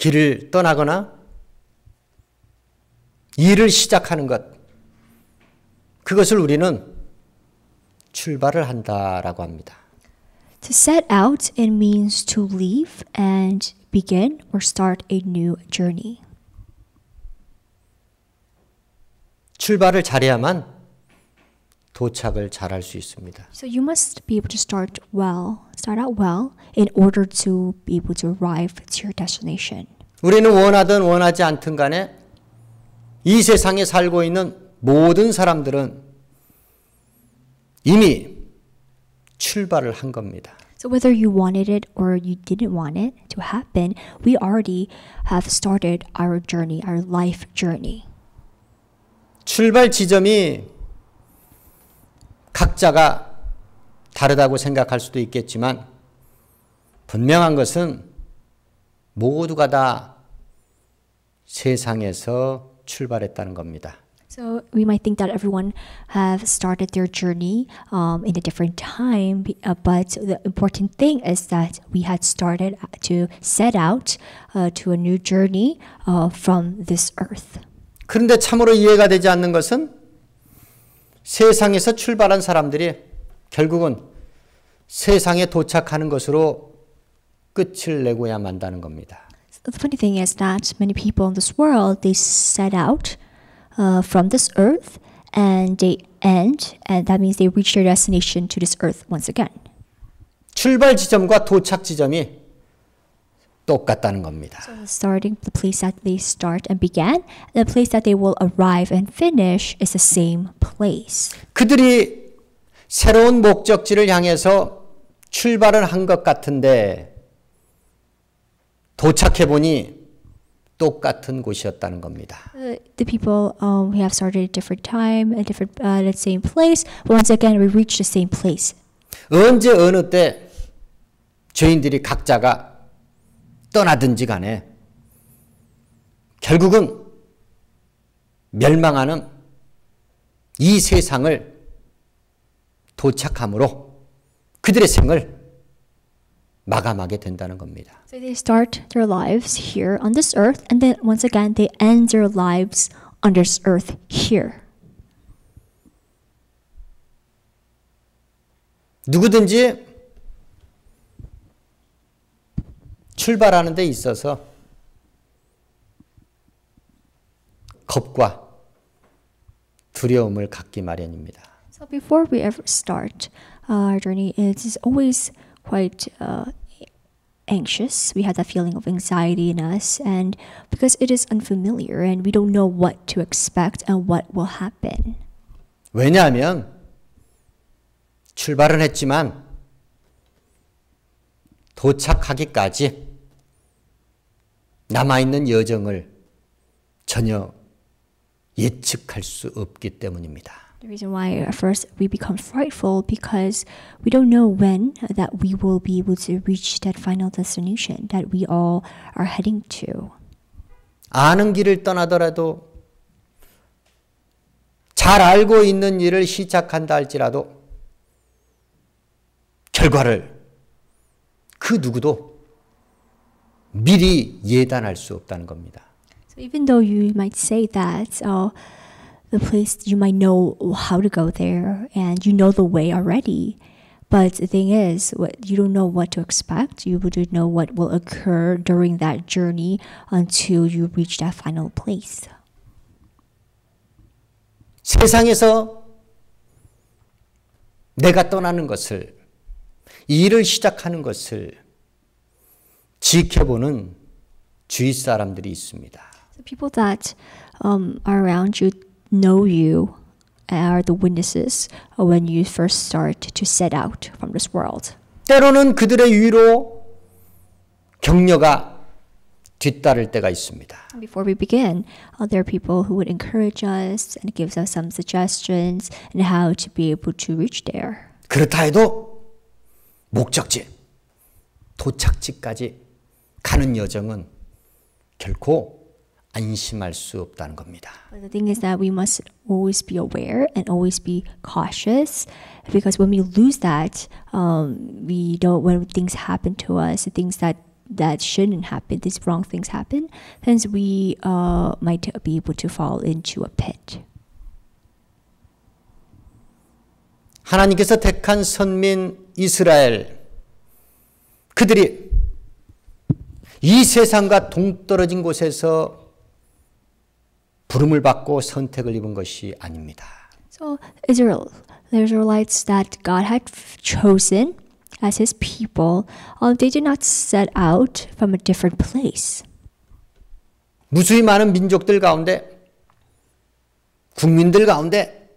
길을 떠나거나 일을 시작하는 것, 그것을 우리는 출발을 한다라고 합니다. To set out it means to leave and begin or start a new journey. 출발을 잘해야만 도착을 잘할 수 있습니다. So you must be able to start out well in order to be able to arrive to your destination. 우리는 원하든 원하지 않든 간에 이 세상에 살고 있는 모든 사람들은 이미 출발을 한 겁니다. So whether you wanted it or you didn't want it to happen, we already have started our journey, our life journey. 출발 지점이 각자가 다르다고 생각할 수도 있겠지만 분명한 것은 모두가 다 세상에서 출발했다는 겁니다. So we might think that everyone have started their journey in a different time, but the important thing is that we had started to set out to a new journey from this earth. 그런데 참으로 이해가 되지 않는 것은 세상에서 출발한 사람들이 결국은 세상에 도착하는 것으로 끝을 내고야 만다는 겁니다. The funny thing is that many people in this world, they set out from this earth and they end, and that means they reach their destination to this earth once again. 출발 지점과 도착 지점이 똑같다는 겁니다. So starting the place that they start and began, the place that they will arrive and finish is the same place. 그들이 새로운 목적지를 향해서 출발을 한 것 같은데 도착해 보니 똑같은 곳이었다는 겁니다. The people we have started at a different time, at different the same place. But once again, we reach the same place. 언제 어느 때 죄인들이 각자가 떠나든지 간에 결국은 멸망하는 이 세상을 도착함으로 그들의 생을 마감하게 된다는 겁니다. So they start their lives here on this earth, and then once again they end their lives on this earth here. 누구든지 출발하는 데 있어서 겁과 두려움을 갖기 마련입니다. So before we ever start our journey, it is always quite anxious. We have that feeling of anxiety in us, and because it is unfamiliar and we don't know what to expect and what will happen. 왜냐하면 출발은 했지만 도착하기까지 남아있는 여정을 전혀 예측할 수 없기 때문입니다. The reason why at first we become frightful because we don't know when that we will be able to reach that final destination that we all are heading to. 아는 길을 떠나더라도 잘 알고 있는 일을 시작한다 할지라도 결과를 그 누구도 미리 예단할 수 없다는 겁니다. So even though you might say that the place you might know how to go there and you know the way already, but the thing is, you don't know what to expect. You wouldn't know what will occur during that journey until you reach that final place. 세상에서 내가 떠나는 것을, 일을 시작하는 것을 지켜보는 주위 사람들이 있습니다. The people that are around you know you are the witnesses when you first start to set out from this world. 때로는 그들의 위로 격려가 뒤따를 때가 있습니다. Before we begin, there are people who would encourage us and gives us some suggestions on how to be able to reach there. 그렇다 해도 목적지, 도착지까지 가는 여정은 결코 안심할 수 없다는 겁니다. But the thing is that we must always be aware and always be cautious, because when we lose that, we don't. When things happen to us, the things that that shouldn't happen, these wrong things happen, then we might be able to fall into a pit. 하나님께서 택한 선민 이스라엘, 그들이 이 세상과 동떨어진 곳에서 부름을 받고 선택을 입은 것이 아닙니다. So Israel, the Israelites that God had chosen as His people, they did not set out from a different place. 무수히 많은 민족들 가운데, 국민들 가운데,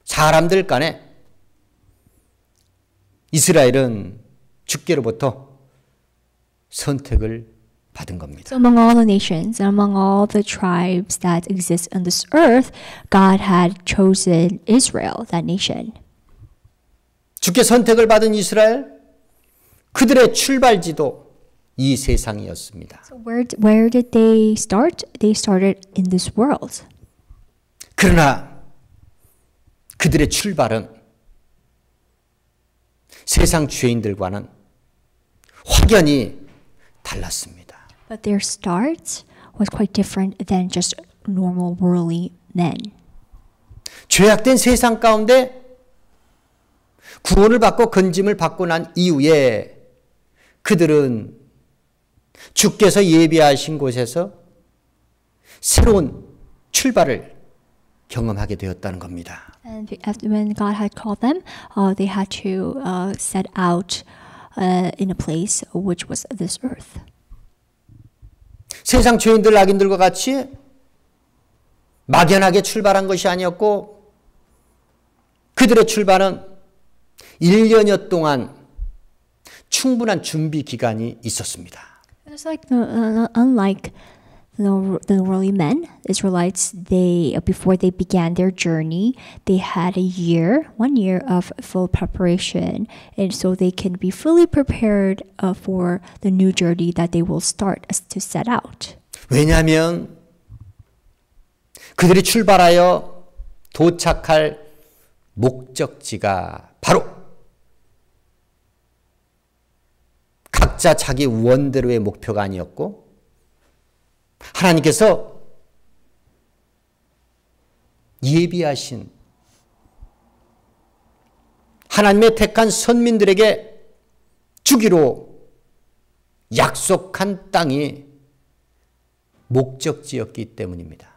사람들 간에 이스라엘은 주께로부터 선택을 받은 겁니다. So among all the nations, among all the tribes that exist on this earth, God had chosen Israel, that nation. 주께 선택을 받은 이스라엘, 그들의 출발지도 이 세상이었습니다. So where did they start? They started in this world. 그러나 그들의 출발은 세상 죄인들과는 확연히 달랐습니다. But their start was quite different than just normal worldly men. 죄악된 세상 가운데 구원을 받고 건짐을 받고 난 이후에 그들은 주께서 예비하신 곳에서 새로운 출발을 경험하게 되었다는 겁니다. And after when God had called them, they had to set out in a place which was this earth. 세상 죄인들 악인들과 같이 막연하게 출발한 것이 아니었고 그들의 출발은 1년여 동안 충분한 준비 기간이 있었습니다. It's like unlike the worldly men, Israelites, they before they began their journey, they had 1 year of full preparation, and so they can be fully prepared for the new journey that they will start to set out. 왜냐하면 그들이 출발하여 도착할 목적지가 바로 각자 자기 원대로의 목표가 아니었고 하나님께서 예비하신 하나님의 택한 선민들에게 주기로 약속한 땅이 목적지였기 때문입니다.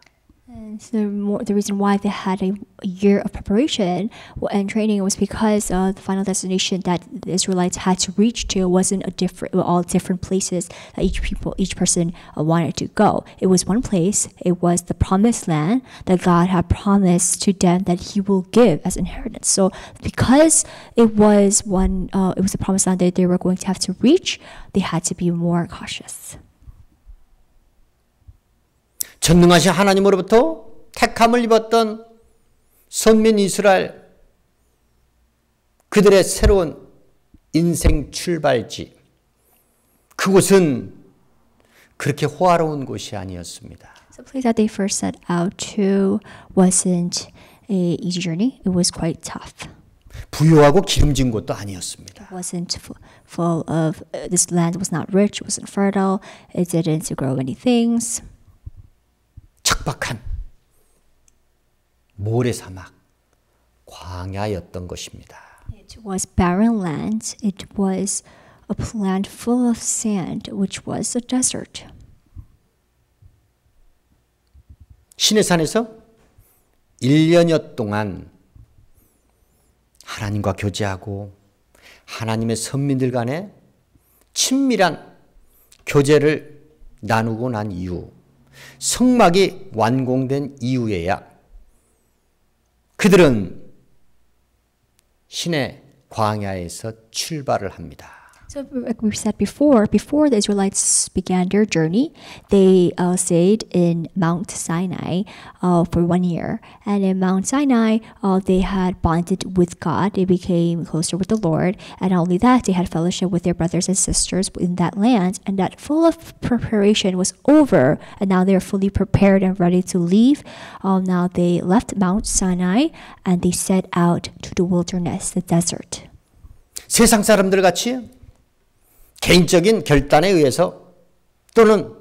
And so the reason why they had a year of preparation and training was because the final destination that the Israelites had to reach to wasn't all different places that each person wanted to go. It was one place. It was the promised land that God had promised to them that He will give as inheritance. So because it was the promised land that they were going to have to reach, they had to be more cautious. 전능하신 하나님으로부터 택함을 입었던 선민 이스라엘, 그들의 새로운 인생 출발지, 그곳은 그렇게 호화로운 곳이 아니었습니다. The place that they first set out to wasn't an easy journey. It was quite tough. 부유하고 기름진 곳도 아니었습니다. It wasn't full of, this land was not rich, it wasn't fertile, it didn't grow many things. 척박한 모래사막, 광야였던 것입니다. It was barren land. It was a land full of sand, which was a desert. 시내산에서 1년여 동안 하나님과 교제하고 하나님의 선민들 간에 친밀한 교제를 나누고 난 이후 성막이 완공된 이후에야 그들은 신의 광야에서 출발을 합니다. So like we said before the Israelites began their journey, they stayed in Mount Sinai for 1 year. And in Mount Sinai, they had bonded with God. They became closer with the Lord. And not only that, they had fellowship with their brothers and sisters in that land. And that full of preparation was over. And now they're fully prepared and ready to leave. Now they left Mount Sinai and they set out to the wilderness, the desert. 세상 사람들 같이 개인적인 결단에 의해서 또는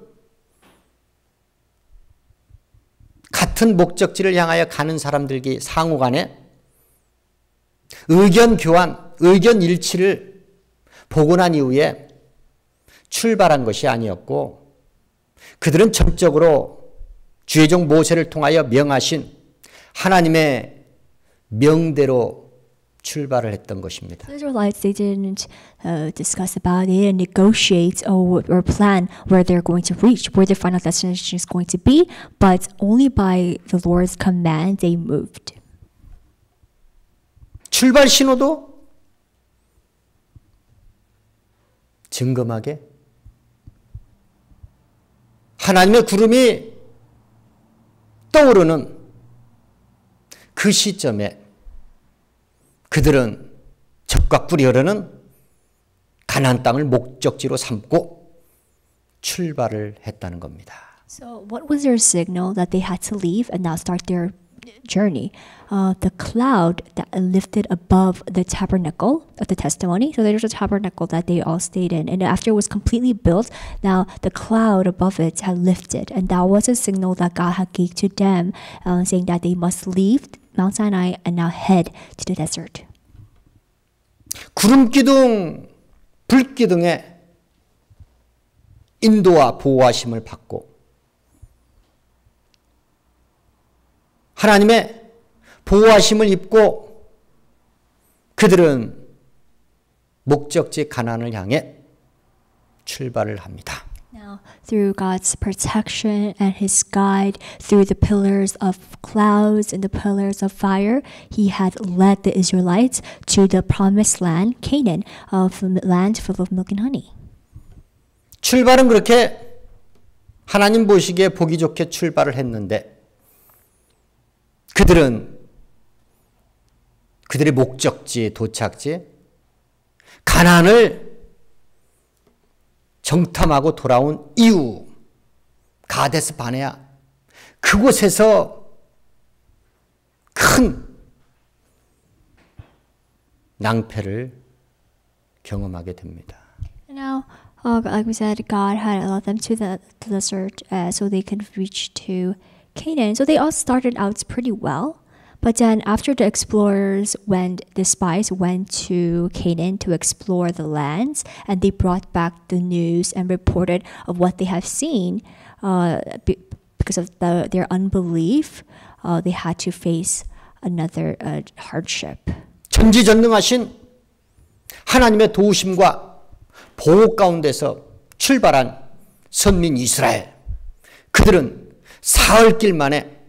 같은 목적지를 향하여 가는 사람들끼리 상호간에 의견 교환, 의견 일치를 보고 난 이후에 출발한 것이 아니었고 그들은 전적으로 주의 종 모세를 통하여 명하신 하나님의 명대로 출발을 했던 것입니다. The Israelites, they didn't discuss about it, they didn't negotiate or plan where they're going to reach, where their final destination is going to be, but only by the Lord's command they moved. 출발 신호도 증검하게 하나님의 구름이 떠오르는 그 시점에 그들은 적과 꿀이 흐르는 가나안 땅을 목적지로 삼고 출발을 했다는 겁니다. So what was their signal that they had to leave and now start their journey? The cloud that lifted above the tabernacle of the testimony. So there's a tabernacle that they all stayed in. And after it was completely built, now the cloud above it had lifted. And that was a signal that God had gave to them, saying that they must leave Mount Sinai and now head to the desert. 구름 기둥, 불 기둥에 인도와 보호하심을 받고 하나님의 보호하심을 입고 그들은 목적지 가나안을 향해 출발을 합니다. Now, through God's protection and His guide, through the pillars of clouds and the pillars of fire, He had led the Israelites to the promised land, Canaan, of land full of milk and honey. 출발은 그렇게 하나님 보시기에 보기 좋게 출발을 했는데 그들은 그들의 목적지, 도착지, 가나안을 정탐하고 돌아온 이후 가데스 바네아 그곳에서 큰 낭패를 경험하게 됩니다. Now, like we said, God had allowed them to the desert so they could reach to Canaan. So they all started out pretty well. But then after the explorers went, the spies went to Canaan to explore the lands, and they brought back the news and reported of what they have seen. Because of their unbelief, they had to face another hardship. 전지전능하신 하나님의 도우심과 보호 가운데서 출발한 선민 이스라엘. 그들은 사흘길 만에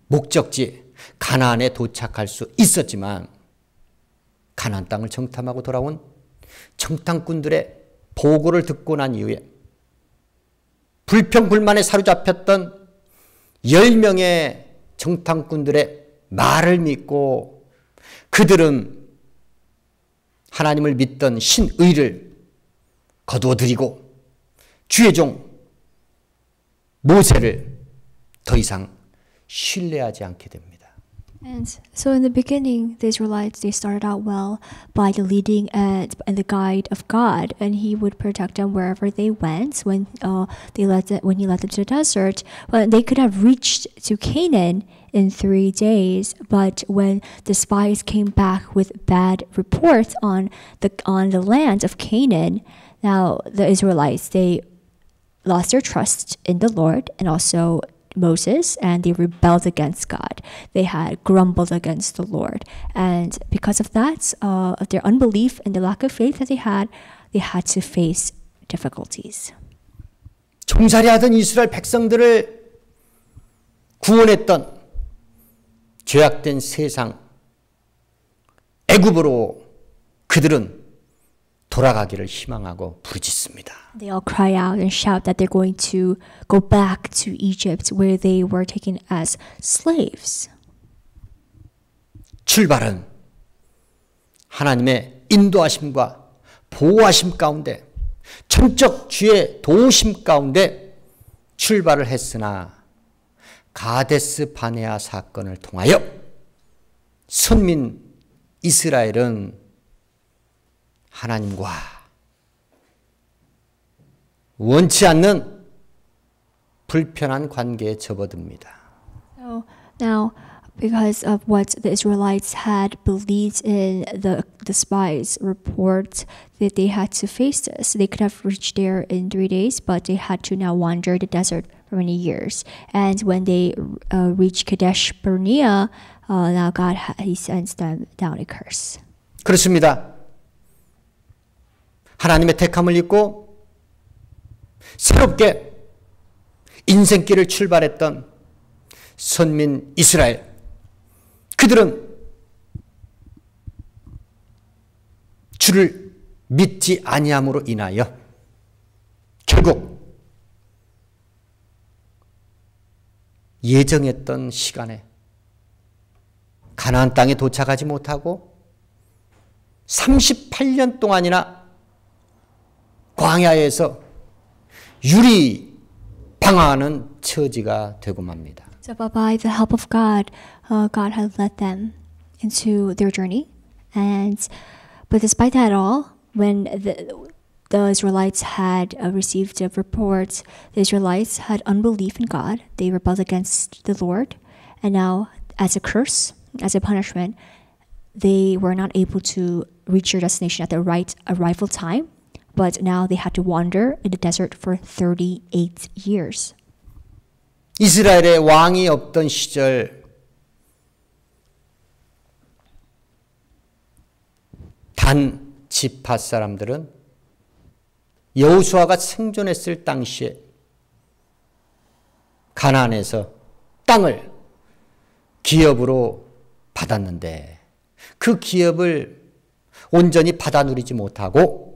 목적지 가나안에 도착할 수 있었지만 가나안 땅을 정탐하고 돌아온 정탐꾼들의 보고를 듣고 난 이후에 불평불만에 사로잡혔던 10명의 정탐꾼들의 말을 믿고 그들은 하나님을 믿던 신의를 거두어들이고 주의 종 모세를 더 이상 신뢰하지 않게 됩니다. And so in the beginning, the Israelites, they started out well by the leading and the guide of God, and He would protect them wherever they went. When He led them to the desert, well, they could have reached to Canaan in 3 days. But when the spies came back with bad reports on the land of Canaan, now the Israelites, they lost their trust in the Lord and also Moses, and they rebelled against God. They had grumbled against the Lord. And because of that, of their unbelief and the lack of faith that they had to face difficulties. 종살이하던 이스라엘 백성들을 구원했던 죄악된 세상 애굽으로 그들은 돌아가기를 희망하고 부르짖습니다. They all cry out and shout that they're going to go back to Egypt where they were taken as slaves. 출발은 하나님의 인도하심과 보호하심 가운데 전적 주의 도우심 가운데 출발을 했으나 가데스 바네아 사건을 통하여 선민 이스라엘은 하나님과 원치 않는 불편한 관계에 접어듭니다. So now, because of what the Israelites had believed in the spies report that they had to face this, they could have reached there in 3 days, but they had to now wander the desert for many years. And when they reached Kadesh Barnea, now God he sends them down a curse. 그렇습니다. 하나님의 택함을 입고 새롭게 인생길을 출발했던 선민 이스라엘, 그들은 주를 믿지 아니함으로 인하여 결국 예정했던 시간에 가나안 땅에 도착하지 못하고 38년 동안이나 광야에서 유리 방황하는 처지가 되고 맙니다. So, but by the help of God, God had led them into their journey, but despite that all, when the Israelites had received a report, the Israelites had unbelief in God. They rebelled against the Lord, and now, as a curse, as a punishment, they were not able to reach their destination at the right arrival time. But now they had to wander in the desert for 38 years. 이스라엘에 왕이 없던 시절 단 지파 사람들은 여호수아가 생존했을 당시에 가나안에서 땅을 기업으로 받았는데 그 기업을 온전히 받아 누리지 못하고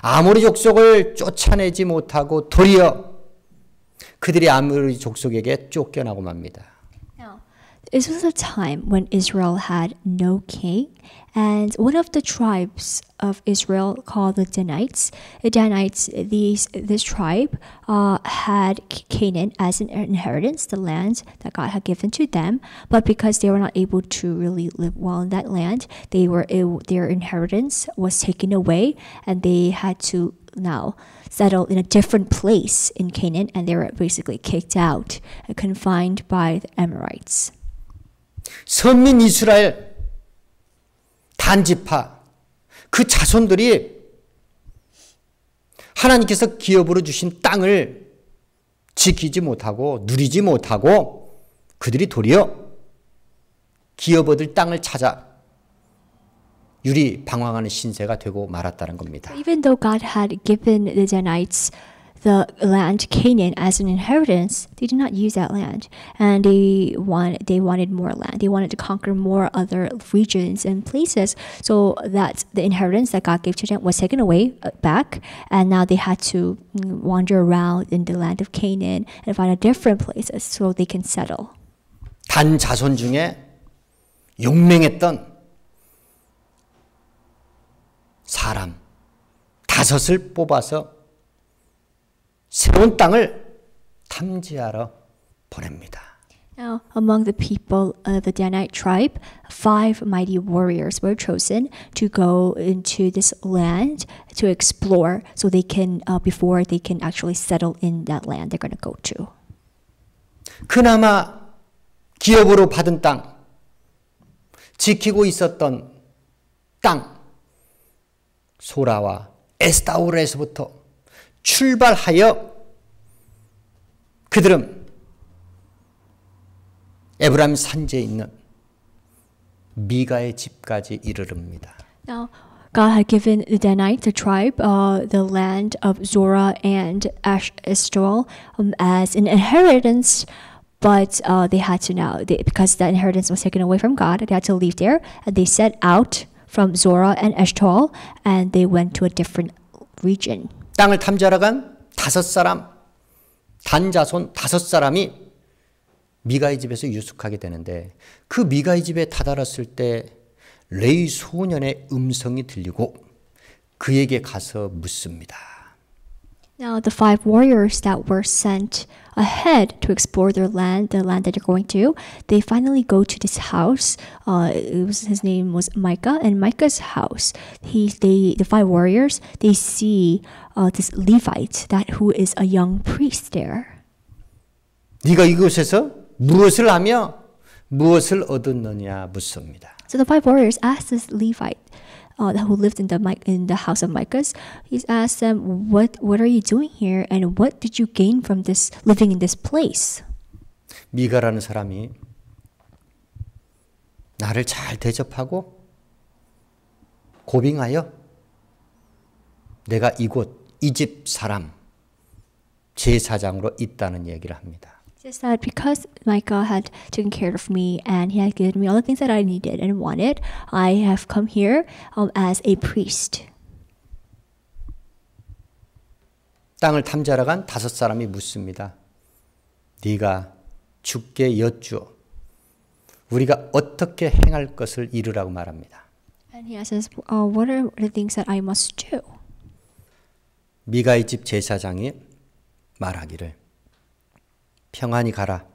아모리 족속을 쫓아내지 못하고 도리어 그들이 아모리 족속에게 쫓겨나고 맙니다. Now, this was a time when Israel had no king, and one of the tribes of Israel called the Danites. This tribe had Canaan as an inheritance, the land that God had given to them. But because they were not able to really live well in that land, their inheritance was taken away, and they had to now settle in a different place in Canaan, and they were basically kicked out and confined by the Amorites. 선민 이스라엘 단지파 그 자손들이 하나님께서 기업으로 주신 땅을 지키지 못하고 누리지 못하고 그들이 도리어 기업 얻을 땅을 찾아 유리 방황하는 신세가 되고 말았다는 겁니다. Even though God had given the Danites the land Canaan as an inheritance, they did not use that land, and they wanted more land. They wanted to conquer more other regions and places, so that the inheritance that God gave to them was taken away back, and now they had to wander around in the land of Canaan and find a different places so they can settle. 단 자손 중에 용맹했던 사람 5을 뽑아서 새로운 땅을 탐지하러 보냅니다. Now, among the people of the Danite tribe, 5 mighty warriors were chosen to go into this land to explore, so they can before they can actually settle in that land they're going to go to. 그나마 기업으로 받은 땅, 지키고 있었던 땅, 소라와 에스타올에서부터 출발하여 그들은 에브라임 산지에 있는 미가의 집까지 이르릅니다. Now, God had given the Danites, the tribe, the land of Zorah and Eshtaol as an inheritance, but they had to because that inheritance was taken away from God, they had to leave there, and they set out from Zorah and Eshtaol, and they went to a different region. 땅을 탐지하러 간 5사람, 단자손 5사람이 미가의 집에서 유숙하게 되는데 그 미가의 집에 다다랐을 때 레위 소년의 음성이 들리고 그에게 가서 묻습니다. Now, the 5 warriors that were sent ahead to explore their land, the land that they're going to, they finally go to this house. His name was Micah, and Micah's house. The 5 warriors, they see this Levite who is a young priest there. 네가 이곳에서 무엇을 하며 무엇을 얻었느냐 묻습니다. So the 5 warriors asked this Levite who lived in the house of Micah's. He asked them, "What are you doing here, and what did you gain from this living in this place?" 미가라는 사람이 나를 잘 대접하고 고빙하여 내가 이곳 이 집 사람 제사장으로 있다는 얘기를 합니다. Just that because Micah had taken care of me and he had given me all the things that I needed and wanted, I have come here as a priest. 땅을 탐지하러 간 5사람이 묻습니다. 네가 주께 여쭈어 우리가 어떻게 행할 것을 이르라고 말합니다. And he asks, what are the things that I must do? 미가의 집 제사장이 말하기를 평안히 가라.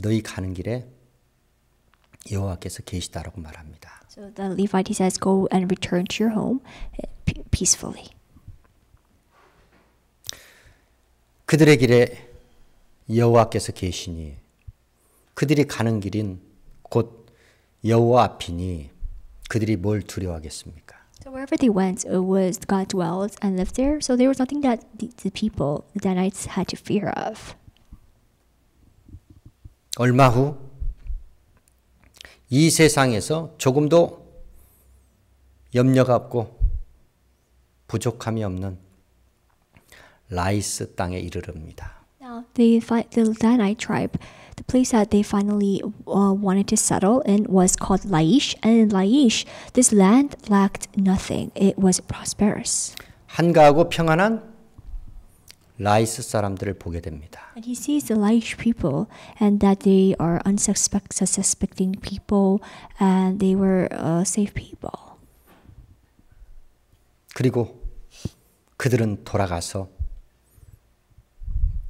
너희 가는 길에 여호와께서 계시다라고 말합니다. So the Levite, he says, go and return to your home peacefully. 그들의 길에 여호와께서 계시니 그들이 가는 길인 곧 여호와 앞이니 그들이 뭘 두려워하겠습니까? So wherever they went, it was God dwelled and lived there. So there was nothing that the people, the Danites, had to fear of. 얼마 후 이 세상에서 조금도 염려가 없고 부족함이 없는 라이스 땅에 이르릅니다. Now, the Danite tribe, the place that they finally wanted to settle in was called Laish. And in Laish, this land lacked nothing. It was prosperous. 한가하고 평안한 라이스 사람들을 보게 됩니다. And he sees the Laish people and that they are unsuspecting people and they were safe people. 그리고 그들은 돌아가서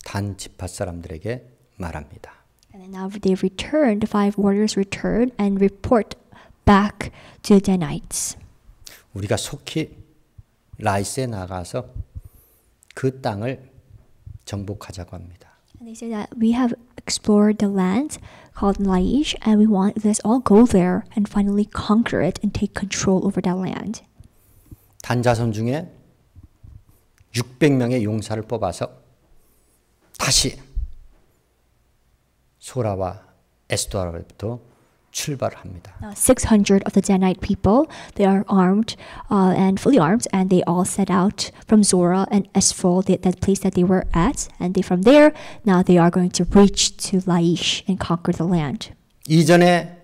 단 지파 사람들에게 말합니다. And then now they return, the 5 warriors return and report back to the Danites. 우리가 속히 라이스에 나가서 그 땅을 정복하자고 합니다. And they say that we have explored the land called Laish and we want let's all go there and finally conquer it and take control over that land. 단 자손 중에 600명의 용사를 뽑아서 다시 소라와 에스토아로부터 출발을 합니다. 600 of the Danite people, they are armed and fully armed, and they all set out from Zorah and Esphol, that place that they were at, and from there, now they are going to reach to Laish and conquer the land. 이전에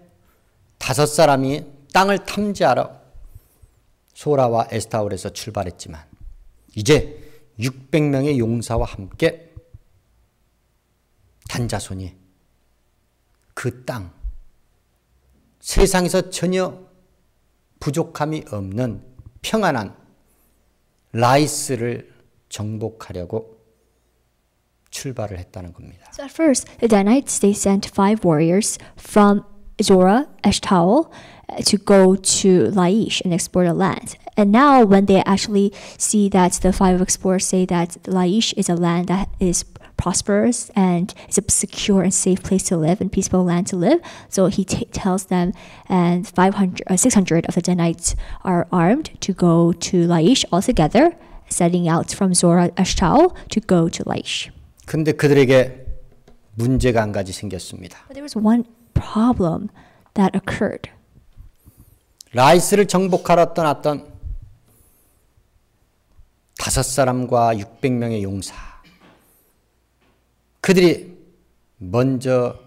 5사람이 땅을 탐지하러 소라와 에스타올에서 출발했지만 이제 600명의 용사와 함께 단자손이 그 땅, 세상에서 전혀 부족함이 없는 평안한 라이스를 정복하려고 출발을 했다는 겁니다. So at first, the Danites, they sent 5 warriors from Zorah, Eshtaol, to go to Laish and explore the land. And now when they actually see that the 5 explorers say that Laish is a land that is prosperous and it's a secure and safe place to live and peaceful land to live. So he tells them, and 600 of the Danites are armed to go to Laish altogether, setting out from Zorah Eshtaol to go to Laish. 근데 그들에게 문제가 한 가지 생겼습니다. But there was one problem that occurred. 라이스를 정복하러 떠났던 5사람과 600명의 용사, 그들이 먼저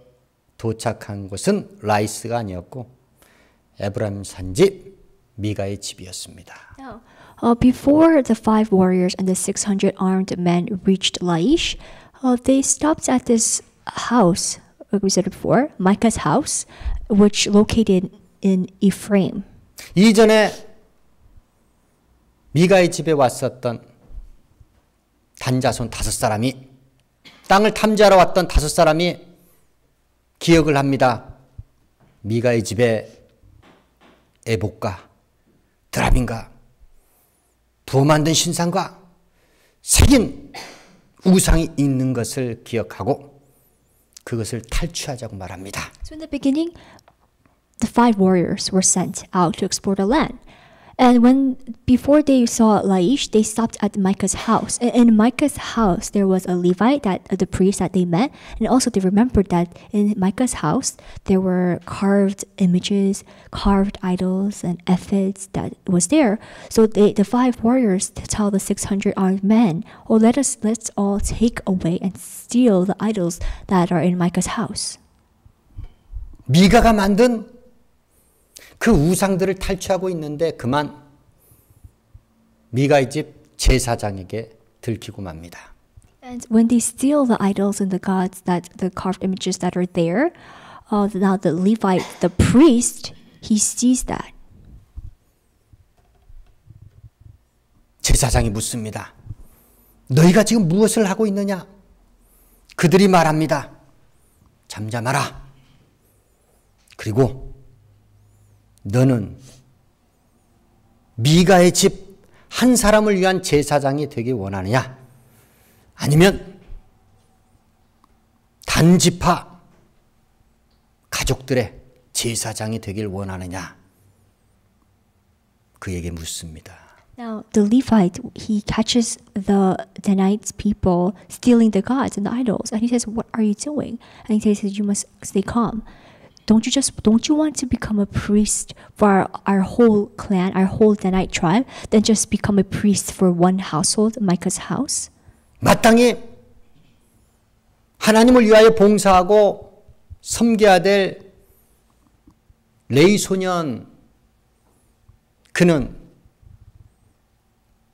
도착한 곳은 라이스가 아니었고 에브라임 산지 미가의 집이었습니다. Before the 5 warriors and the 600 armed men reached Laish, they stopped at this house, like we said before, Micah's house, which located in Ephraim. 이전에 미가의 집에 왔었던 단자손 5사람이 땅을 탐지하러 왔던 5사람이 기억을 합니다. 미가의 집에 에봇과 드라빔과 부어 만든 신상과 새긴 우상이 있는 것을 기억하고 그것을 탈취하자고 말합니다. So in the beginning, the 5 warriors were sent out to explore the land. And before they saw Laish, they stopped at Micah's house. In Micah's house, there was a Levite, the priest that they met. And also they remembered that in Micah's house, there were carved images, carved idols, and ephods that was there. So the 5 warriors tell the 600 armed men, "Oh, let's all take away and steal the idols that are in Micah's house." 미가가 만든 그 우상들을 탈취하고 있는데 그만 미가의 집 제사장에게 들키고 맙니다. And when they steal the idols and the gods, the carved images that are there, now the Levite, the priest, he sees that. 제사장이 묻습니다. 너희가 지금 무엇을 하고 있느냐? 그들이 말합니다. 잠잠하라. 그리고 너는 미가의 집 한 사람을 위한 제사장이 되기 원하느냐? 아니면 단지파 가족들의 제사장이 되길 원하느냐? 그에게 묻습니다. Now the Levite, he catches the Danites people stealing the gods and the idols, and he says, "What are you doing?" And he says, "You must stay calm. Don't you want to become a priest for our whole clan, our whole Danite tribe, then just become a priest for one household, Micah's house?" 마땅히 하나님을 위하여 봉사하고 섬겨야 될 레위 소년 그는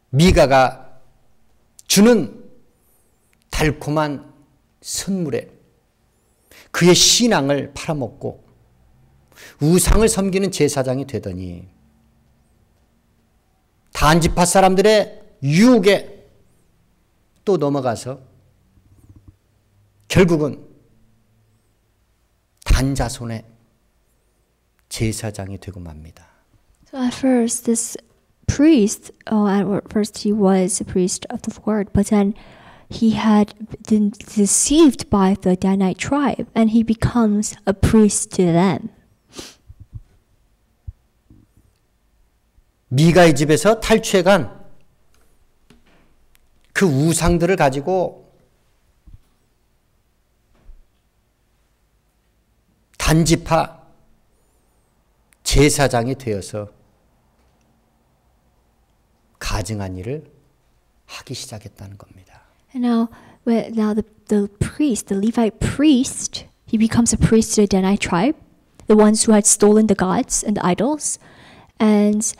미가가 주는 달콤한 선물에 그의 신앙을 팔아먹고 우상을 섬기는 제사장이 되더니 단지파 사람들의 유혹에 또 넘어가서 결국은 단자손의 제사장이 되고 맙니다. So at first, this priest, at first he was a priest of the Lord, but then he had been deceived by the Danite tribe, and he becomes a priest to them. 미가의 집에서 탈취해간 그 우상들을 가지고 단지파 제사장이 되어서 가증한 일을 하기 시작했다는 겁니다. And now the priest, the Levite priest, he becomes a priest to the Danite tribe, the ones who had stolen the gods and the idols, and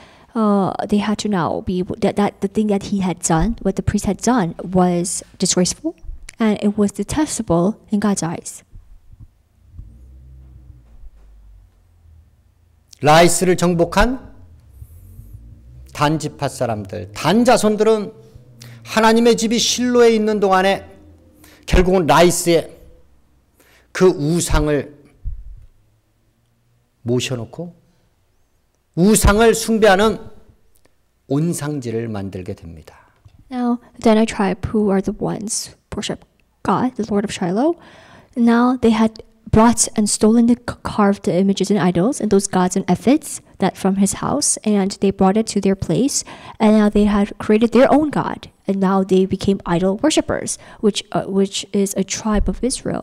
they had to now be able, that the thing that he had done, what the priest had done, was disgraceful, and it was detestable in God's eyes. 라이스를 정복한 단지파 사람들, 단자손들은 하나님의 집이 실로에 있는 동안에 결국은 라이스의 그 우상을 모셔놓고 우상을 숭배하는 온상지를 만들게 됩니다. Now, the Danite tribe, who are the ones who worship God, the Lord of Shiloh, now they had brought and stolen the carved images and idols and those gods and ephods that from his house, and they brought it to their place, and now they had created their own god, and now they became idol worshippers, which is a tribe of Israel.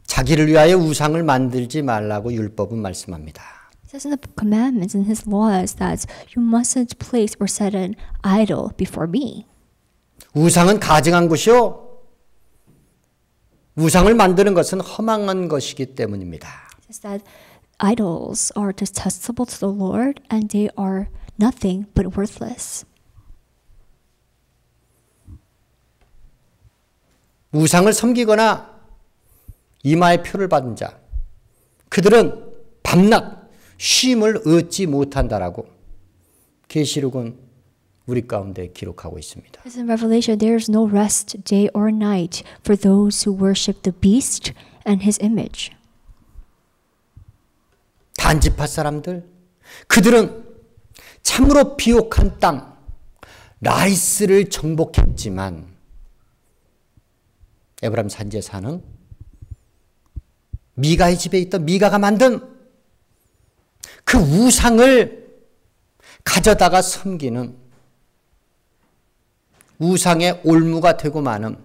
자기를 위하여 우상을 만들지 말라고 율법은 말씀합니다. It says in the commandments and his laws that you mustn't place or set an idol before me. 우상은 가증한 것이요. 우상을 만드는 것은 허망한 것이기 때문입니다. It says that idols are detestable to the Lord and they are nothing but worthless. 우상을 섬기거나 이마에 표를 받은 자, 그들은 밤낮 쉼을 얻지 못한다라고 계시록은 우리 가운데 기록하고 있습니다. As in Revelation, there is no rest day or night for those who worship the beast and his image. 단지파 사람들, 그들은 참으로 비옥한 땅, 라이스를 정복했지만 에브라임 산지에 사는 미가의 집에 있던 미가가 만든 그 우상을 가져다가 섬기는 우상의 올무가 되고 마는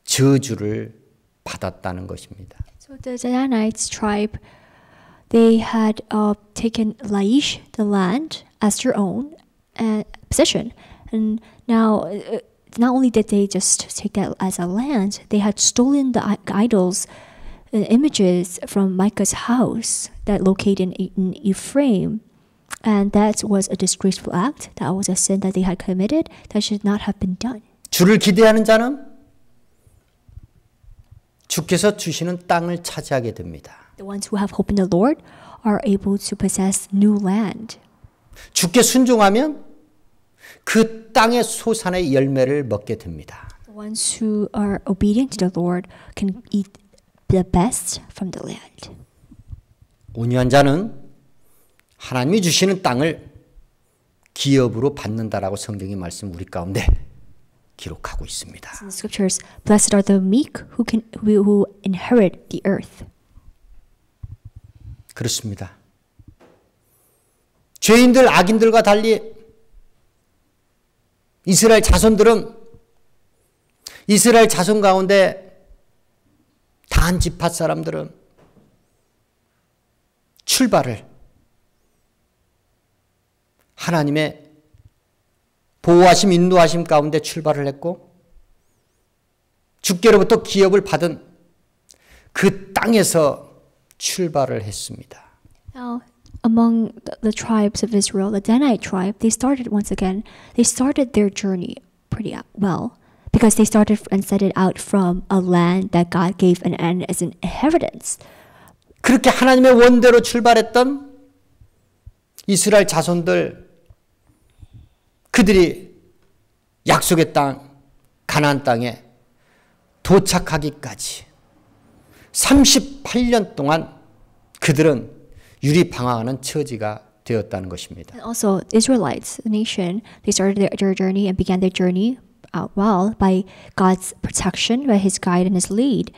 저주를 받았다는 것입니다. So the Danites tribe, they had taken Laish, the land, as their own possession. And now, not only did they just take that as a land, they had stolen the idols and images from Micah's house that located in Ephraim. And that was a disgraceful act. That was a sin that they had committed that should not have been done. 주를 기대하는 자는 주께서 주시는 땅을 차지하게 됩니다. The ones who have hope in the Lord are able to possess new land. 주께 순종하면 그 땅의 소산의 열매를 먹게 됩니다. The ones who are obedient to the Lord can eat the best from the land. 온유한 자는 하나님이 주시는 땅을 기업으로 받는다라고 성경의 말씀 우리 가운데 기록하고 있습니다. In the scriptures, blessed are the meek who inherit the earth. 그렇습니다. 죄인들, 악인들과 달리 이스라엘 자손들은 이스라엘 자손 가운데 단 지파 사람들은 출발을 하나님의 보호하심, 인도하심 가운데 출발을 했고 주께로부터 기업을 받은 그 땅에서 출발을 했습니다. Now, among the tribes of Israel, the Danite tribe, they started their journey pretty well because they started and set it out from a land that God gave as an inheritance. 그렇게 하나님의 원대로 출발했던 이스라엘 자손들, 그들이 약속의 땅, 가나안 땅에 도착하기까지 38년 동안 그들은 유리방황하는 처지가 되었다는 것입니다. And also, Israelites, the nation, they started their journey and began their journey out well by God's protection, by His guide and His lead.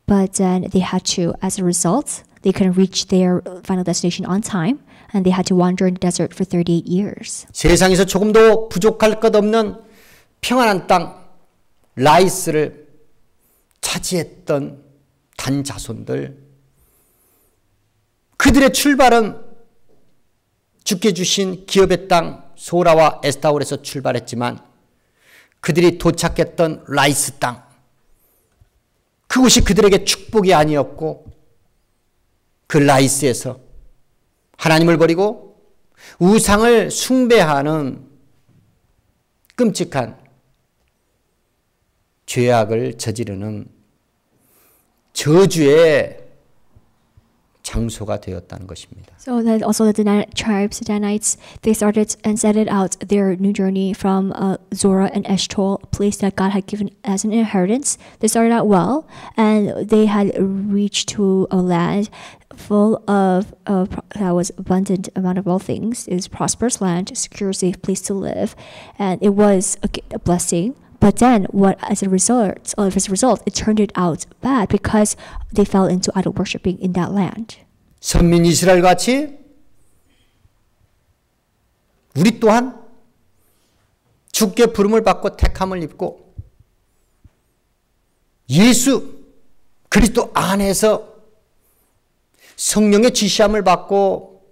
But then they had to, as a result, they couldn't reach their final destination on time, and they had to wander in the desert for 38 years. 세상에서 조금도 부족할 것 없는 평안한 땅, 라이스를 차지했던 단 자손들, 그들의 출발은 주께 주신 기업의 땅 소라와 에스타올에서 출발했지만 그들이 도착했던 라이스 땅, 그곳이 그들에게 축복이 아니었고 그 라이스에서 하나님을 버리고 우상을 숭배하는 끔찍한 죄악을 저지르는 저주의 장소가 되었다는 것입니다. So that also the Danites, they started and set it out their new journey from Zorah and Eshtaol, a place that God had given as an inheritance. They started out well, and they had reached to a land full of that was abundant amount of all things. It was prosperous land, secure, safe place to live, and it was a blessing. But then, as a result, it turned it out bad because they fell into idol worshiping in that land. 선민 이스라엘 같이 우리 또한 주께 부름을 받고 택함을 입고 예수 그리스도 안에서 성령의 지시함을 받고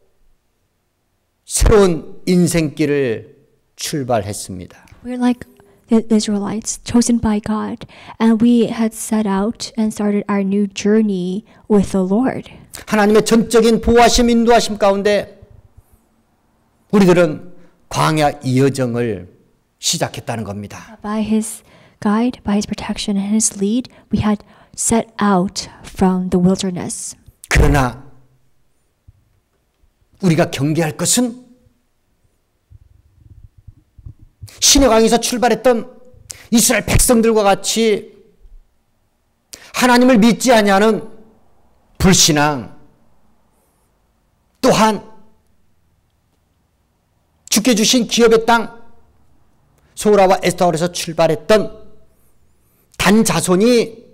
새로운 인생길을 출발했습니다. We're like the Israelites, chosen by God, and we had set out and started our new journey with the Lord. 하나님의 전적인 보호하심, 인도하심 가운데 우리들은 광야 여정을 시작했다는 겁니다. By His guide, by His protection and His lead, we had set out from the wilderness. 그러나 우리가 경계할 것은 시내강에서 출발했던 이스라엘 백성들과 같이 하나님을 믿지 아니하는 불신앙, 또한 주께 주신 기업의 땅 소라와 에스타올에서 출발했던 단 자손이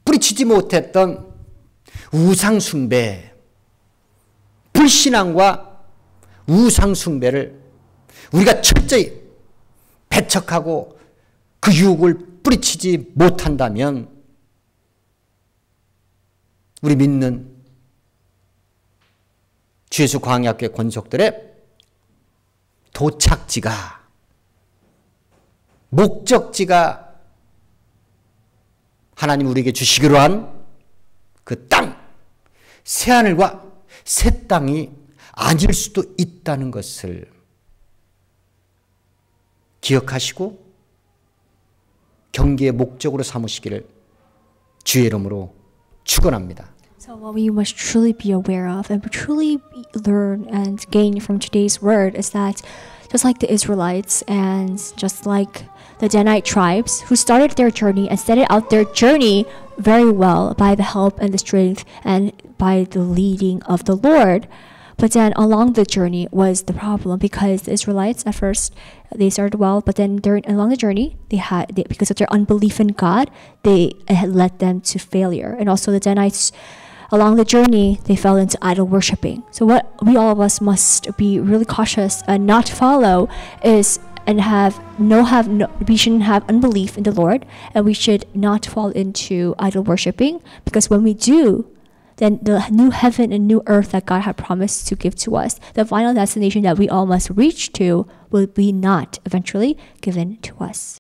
뿌리치지 못했던 우상숭배, 불신앙과 우상숭배를 우리가 철저히 배척하고 그 유혹을 뿌리치지 못한다면 우리 믿는 주 예수 광야교회 권속들의 도착지가, 목적지가 하나님 우리에게 주시기로 한 그 땅, 새하늘과 새 땅이 아닐 수도 있다는 것을 기억하시고 경계의 목적으로 삼으시기를 주의 이름으로 축원합니다. So what we must truly be aware of and truly learn and gain from today's word is that just like the Israelites and just like the Danite tribes who started their journey and started out their journey very well by the help and the strength and by the leading of the Lord. But then along the journey was the problem because the Israelites at first they started well, but then along the journey because of their unbelief in God, it had led them to failure. And also the Danites, along the journey, they fell into idol worshiping. So what we all of us must be really cautious and not follow is we shouldn't have unbelief in the Lord, and we should not fall into idol worshiping, because when we do, then the new heaven and new earth that God had promised to give to us, the final destination that we all must reach to, will be not eventually given to us.